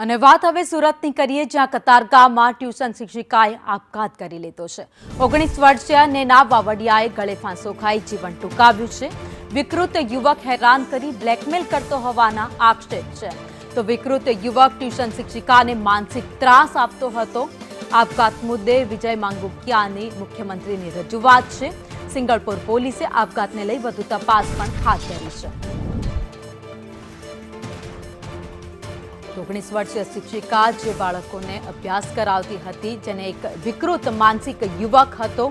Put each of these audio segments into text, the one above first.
અને વાત હવે સુરતની કરીએ, જ્યાં કતારગામમાં ટ્યુશન શિક્ષિકાએ આપઘાત કરી લીધો છે। 19 વર્ષીય નેના વાવડિયાએ ગળે ફાંસો ખાઈ જીવન ટૂંકાવ્યું છે। વિકૃત યુવક હેરાન કરી બ્લેકમેલ કરતો હોવાના આક્ષેપ છે। તો વિકૃત યુવક ટ્યુશન શિક્ષિકાને માનસિક ત્રાસ આપતો હતો। આપઘાત મુદ્દે વિજય માંગુકિયાની મુખ્યમંત્રીની રજૂઆત છે। સિંગલપુર પોલીસે આપઘાતને લઈ વધુ તપાસ પણ હાથ ધરી છે। 19 વર્ષીય શિક્ષિકા જે બાળકોને અભ્યાસ કરાવતી હતી, જેને એક વિકૃત માનસિક યુવક હતો,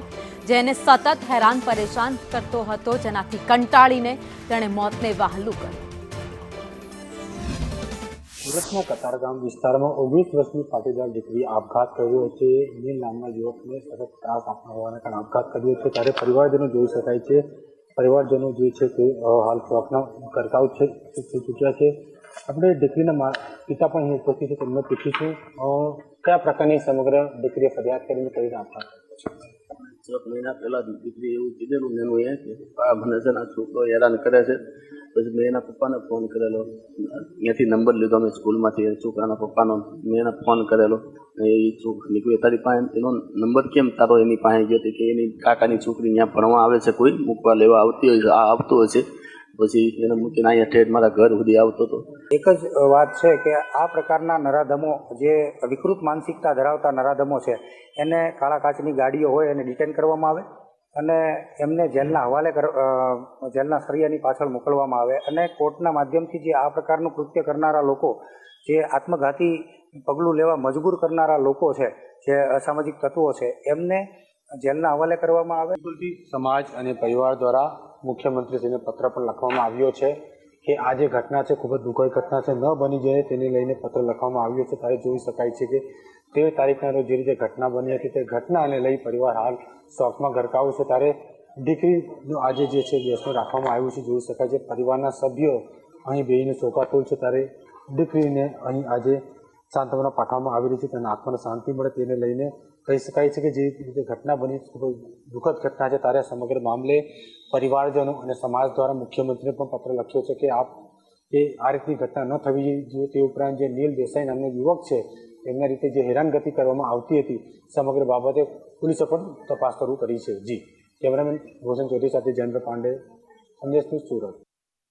જેને સતત હેરાન પરેશાન કરતો હતો, જેનાથી કંટાળીને તેણે મોતને વહાલું કર્યું। સુરતના કતારગામ વિસ્તારમાં 19 વર્ષની પાટીદાર દીકરી આપઘાત કર્યો છે। નીલ નામના યુવકને સતત ત્રાસ આપવા હોવાના કારણે આપઘાત કર્યો છે। ત્યારે પરિવારજનો જોઈ શકાય છે, પરિવારજનો જે છે તે હાલ શોકના કરતાવ થઈ ચૂક્યા છે। આપણે દીકરીના પિતા પણ અહીં ઉપસ્થિત છે, તેમને પૂછીશું કયા પ્રકારની સમગ્ર દીકરીએ ફરિયાદ કરીને કરીને આપઘાત કર્યો છે। 6 મહિના પહેલા દીકરી એવું કીધેલું એનું એ કે આ મને છે ને છોકરો હેરાન કરે છે। પછી મેં એના પપ્પાને ફોન કરેલો, અહીંયાથી નંબર લીધો મેં સ્કૂલમાંથી છોકરાના પપ્પાનો, મેં એને ફોન કરેલો। એ નીકળી તારી પાસે એનો નંબર કેમ તારો એની પાસે ગયો કે એની કાકાની છોકરી ત્યાં ભણવા આવે છે, કોઈ મૂકવા લેવા આવતી હોય છે, આ આવતો હોય છે। પછી એને મૂકીને અહીંયા ઠેઠ મારા ઘર સુધી આવતો હતો। એક જ વાત છે કે આ પ્રકારના નરાધમો, જે વિકૃત માનસિકતા ધરાવતા નરાધમો છે, એને કાળા કાચની ગાડીઓ હોય એને ડિટેન કરવામાં આવે અને એમને જેલના હવાલે જેલના સળિયાની પાછળ મોકલવામાં આવે અને કોર્ટના માધ્યમથી જે આ પ્રકારનું કૃત્ય કરનારા લોકો, જે આત્મઘાતી પગલું લેવા મજબૂર કરનારા લોકો છે, જે અસામાજિક તત્વો છે, એમને જેલના હવાલે કરવામાં આવે। સમાજ અને પરિવાર દ્વારા મુખ્યમંત્રીશ્રીને પત્ર પણ લખવામાં આવ્યો છે કે આ જે ઘટના છે ખૂબ જ દુઃખદ ઘટના છે, ન બની જાય તેને લઈને પત્ર લખવામાં આવ્યો છે। ત્યારે જોઈ શકાય છે કે 13 તારીખના રોજ જે રીતે ઘટના બની હતી તે ઘટનાને લઈ પરિવાર હાલ શોકમાં ગરકાવ છે। ત્યારે દીકરીનું આજે જે છે બેસણું રાખવામાં આવ્યું છે, જોઈ શકાય છે પરિવારના સભ્યો અહીં બેહીને શોકાતુર છે। ત્યારે દીકરીને અહીં આજે સાંત્વના પાઠવવામાં આવી રહી છે, તેને આત્માને શાંતિ મળે તેને લઈને કહી શકાય છે કે જે રીતે ઘટના બની ખૂબ જ દુઃખદ ઘટના છે। ત્યારે સમગ્ર મામલે પરિવારજનો અને સમાજ દ્વારા મુખ્યમંત્રીને પણ પત્ર લખ્યો છે કે આ રીતની ઘટના ન થવી જોઈએ। તે ઉપરાંત જે નીલ દેસાઈ નામનો યુવક છે, એમના રીતે જે હેરાનગતિ કરવામાં આવતી હતી, સમગ્ર બાબતે પોલીસે પણ તપાસ શરૂ કરી છે। જી, કેમેરામેન રોશન ચૌધરી સાથે જયેન્દ્ર પાંડે, સંદેશ ન્યૂઝ, સુરત।